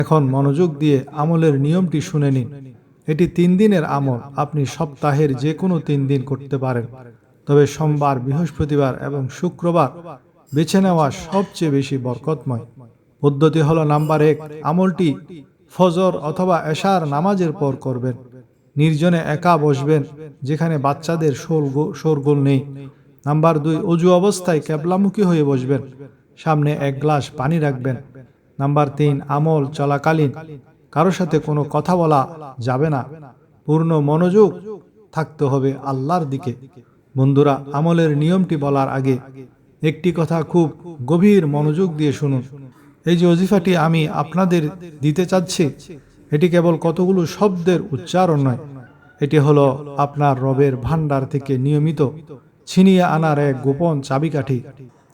এখন মনোযোগ দিয়ে আমলের নিয়মটি শুনে নিন। এটি 3 দিনের আমল। আপনি সপ্তাহের যে কোনো 3 দিন করতে পারেন, তবে সোমবার, বৃহস্পতিবার এবং শুক্রবার বেছে নেওয়া সবচেয়ে বেশি বরকতময়। পদ্ধতি হলো, নাম্বার 1, আমলটি ফজর অথবা এশার নামাজের পর করবেন। নির্জনে একা বসবেন, যেখানে বাচ্চাদের শোরগোল নেই। নাম্বার 2, অজু অবস্থায় কেবলামুখী হয়ে বসবেন, সামনে 1 গ্লাস পানি রাখবেন। নাম্বার 3, আমল চলাকালীন কারো সাথে কোনো কথা বলা যাবে না। পূর্ণ মনোযোগ থাকতে হবে আল্লাহর দিকে। বন্ধুরা, আমলের নিয়মটি বলার আগে একটি কথা খুব গভীর মনোযোগ দিয়ে শুনুন। এই যে ওজিফাটি আমি আপনাদের দিতে চাচ্ছি, এটি কেবল কতগুলো শব্দের উচ্চারণ নয়, এটি হলো আপনার রবের ভান্ডার থেকে নিয়মিত ছিনিয়ে আনার এক গোপন চাবিকাঠি।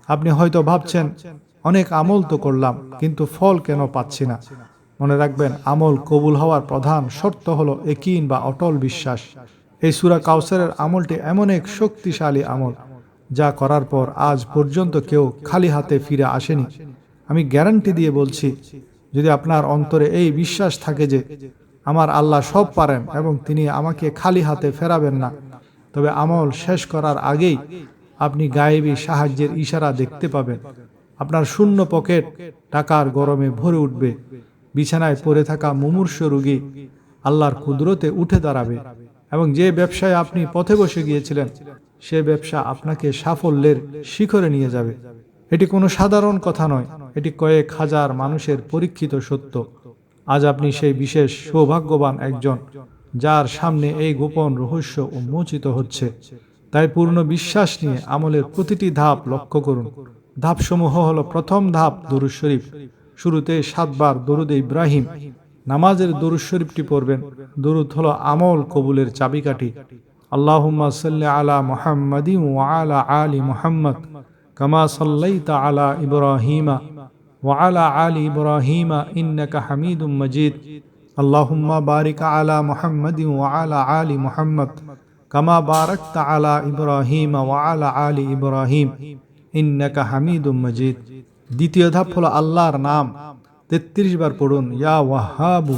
আপনি হয়তো ভাবছেন, অনেক আমল তো করলাম, কিন্তু ফল কেন পাচ্ছি না? মনে রাখবেন, আমল কবুল হওয়ার প্রধান শর্ত হলো ইয়াকিন বা অটল বিশ্বাস। এই সূরা কাউসারের আমলটি এমন এক শক্তিশালী আমল, যা করার পর আজ পর্যন্ত কেউ খালি হাতে ফিরে আসেনি। আমি গ্যারান্টি দিয়ে বলছি, যদি আপনার অন্তরে এই বিশ্বাস থাকে যে আমার আল্লাহ সব পারেন এবং তিনি আমাকে খালি হাতে ফেরাবেন না, তবে আমল শেষ করার আগেই আপনি গায়েবী সাহায্যের ইশারা দেখতে পাবেন। আপনার শূন্য পকেট টাকার গরমে ভরে উঠবে। বিছানায় পড়ে থাকা মুমূর্ষু রোগী আল্লাহর কুদরতে উঠে দাঁড়াবে, এবং যে ব্যবসায় আপনি পথে বসে গিয়েছিলেন, সে ব্যবসা আপনাকে সাফল্যের শিখরে নিয়ে যাবে। এটি কোনো সাধারণ কথা নয়, এটি কয়েক হাজার মানুষের পরীক্ষিত সত্য। আজ আপনি সেই বিশেষ সৌভাগ্যবান একজন, যার সামনে এই গোপন রহস্য উন্মোচিত হচ্ছে। তাই পূর্ণ বিশ্বাস নিয়ে আমলের প্রতিটি ধাপ লক্ষ্য করুন। ধাপসমূহ হলো, প্রথম ধাপ দুরূদ শরীফ। শুরুতে 7 বার দরুদ ইব্রাহিম। নামাজের দরুদ শরীফটি পড়বেন। দরুদ হলো আমল কবুলের চাবিকাঠি। আল্লাহুম্মা সাল্লি আলা মুহাম্মাদিন ওয়া আলা আলি মুহাম্মদ কামা সাল্লাইতা আলা ইব্রাহিমা ওয়া আলা আলি ইব্রাহিমা ইন্নাকা হামিদুম মাজিদ। আল্লাহুম্মা বারিক আলা মুহাম্মাদিন ওয়া আলা আলি মুহাম্মদ কামা বারাকতা আলা ইব্রাহিমা ওয়া আলা আলি ইব্রাহিম ইন্নাকা হামিদুম মাজিদ। দ্বিতীয় ধাপ হলো আল্লাহর নাম 33 বার পড়ুন। ইয়া ওয়াহাবু,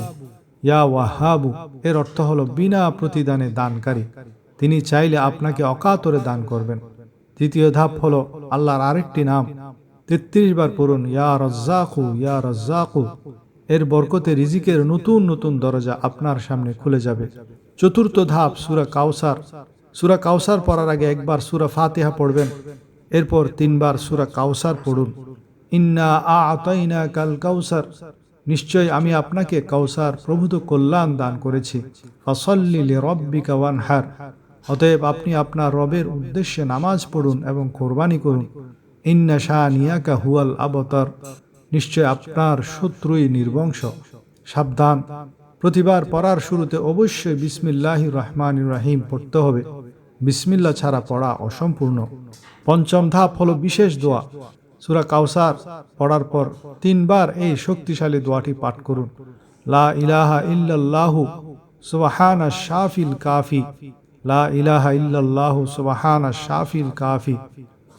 ইয়া ওয়াহাবু এর অর্থ হলো বিনা প্রতিদানে দানকারী। তিনি চাইলে আপনাকে অকাতরে দান করবেন। তৃতীয় ধাপ হলো আল্লাহর আরেকটি নাম 33 বার পড়ুন। ইয়া রাজ্জাকু, ইয়া রাজ্জাকু। এর বরকতে রিজিকের নতুন নতুন দরজা আপনার সামনে খুলে যাবে। চতুর্থ ধাপ সূরা কাউসার। সূরা কাউসার পড়ার আগে একবার সূরা ফাতিহা পড়বেন, এরপর 3 বার সূরা কাউসার পড়ুন। ইন্না আ'তাইনাকাল কাউসার, নিশ্চয় আমি আপনাকে কাউসার প্রভূত কল্যাণ দান করেছি। ফাসাল্লি লিরাব্বিকা ওয়ানহার, অতএব আপনি আপনার রবের উদ্দেশ্যে নামাজ পড়ুন এবং কোরবানি করুন। ইন্না শানিয়াকা হুয়াল আবতার, নিশ্চয় আপনার শত্রুই নির্বংশ। সাবধান, প্রতিবার পড়ার শুরুতে অবশ্যই বিসমিল্লাহির রহমানির রহিম পড়তে হবে। বিসমিল্লাহ ছাড়া পড়া অসম্পূর্ণ। পঞ্চম ধাপ হলো বিশেষ দোয়া। সূরা কাউসার পড়ার পর 3 বার এই শক্তিশালী দোয়াটি পাঠ করুন। লা ইলাহা ইল্লাল্লাহু সুবহানাশ শাফিল কাফি, লা ইলাহা ইল্লাল্লাহু সুবহানাশ শাফিল কাফি।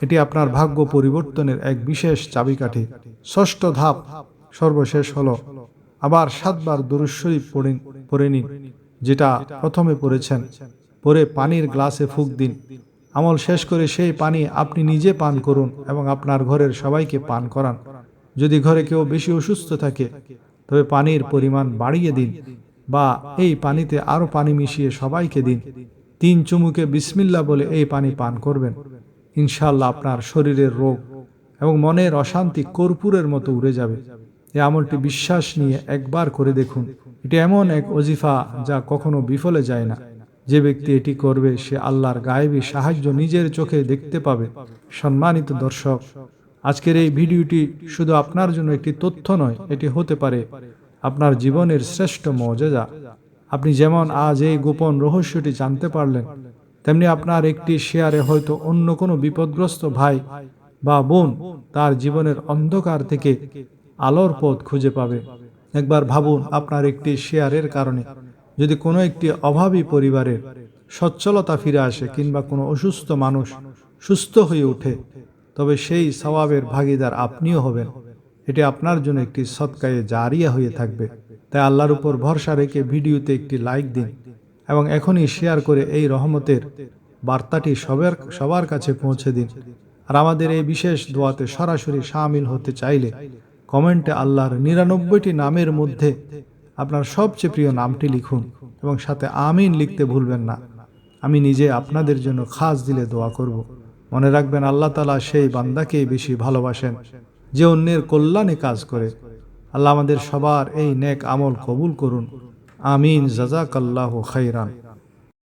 এটি আপনার ভাগ্য পরিবর্তনের এক বিশেষ চাবিকাঠি। ষষ্ঠ ধাপ সর্বশেষ হলো আবার 7 বার দরুদ শরীফ পড়ে নিন, যেটা প্রথমে পড়েছেন। পরে পানির গ্লাসে ফুঁক দিন। আমল শেষ করে সেই পানি আপনি নিজে পান করুন এবং আপনার ঘরের সবাইকে পান করান। যদি ঘরে কেউ বেশি অসুস্থ থাকে, তবে পানির পরিমাণ বাড়িয়ে দিন, বা এই পানিতে আরও পানি মিশিয়ে সবাইকে দিন। 3 চুমুকে বিসমিল্লাহ বলে এই পানি পান করবেন। ইনশাআল্লাহ আপনার শরীরের রোগ এবং মনের অশান্তি কর্পূরের মতো উড়ে যাবে। এই আমলটি বিশ্বাস নিয়ে একবার করে দেখুন। এটি এমন এক ওজিফা যা কখনো বিফলে যায় না। যে ব্যক্তি এটি করবে, সে আল্লাহর গায়েবী সাহায্য নিজের চোখে দেখতে পাবে। সম্মানিত দর্শক, আজকের এই ভিডিওটি শুধু আপনার জন্য একটি তথ্য নয়, এটি হতে পারে আপনার জীবনের শ্রেষ্ঠ মুজিজা। আপনি যেমন আজ এই গোপন রহস্যটি জানতে পারলেন, তেমনি আপনার একটি শেয়ারে হয়তো অন্য কোনো বিপদগ্রস্ত ভাই বা বোন তার জীবনের অন্ধকার থেকে আলোর পথ খুঁজে পাবে। একবার ভাবুন, আপনার একটি শেয়ারের কারণে যদি কোনো একটি অভাবী পরিবারের সচ্ছলতা ফিরে আসে, কিংবা কোনো অসুস্থ মানুষ সুস্থ হয়ে ওঠে, তবে সেই সওয়াবের ভাগীদার আপনিও হবেন। এটি আপনার জন্য একটি সদকায়ে জারিয়া হয়ে থাকবে। তাই আল্লাহর উপর ভরসা রেখে ভিডিওতে একটি লাইক দিন এবং এখনই শেয়ার করে এই রহমতের বার্তাটি সবার কাছে পৌঁছে দিন। আর আমাদের এই বিশেষ দোয়াতে সরাসরি শামিল হতে চাইলে কমেন্টে আল্লাহর 99টি নামের মধ্যে আপনার সবচেয়ে প্রিয় নামটি লিখুন এবং সাথে আমিন লিখতে ভুলবেন না। আমি নিজে আপনাদের জন্য খাস দিলে দোয়া করব। মনে রাখবেন, আল্লাহ তাআলা সেই বান্দাকেই বেশি ভালোবাসেন যে অন্যের কল্যাণে কাজ করে। আল্লাহ আমাদের সবার এই নেক আমল কবুল করুন। আমিন। জাযাকাল্লাহু খাইরান।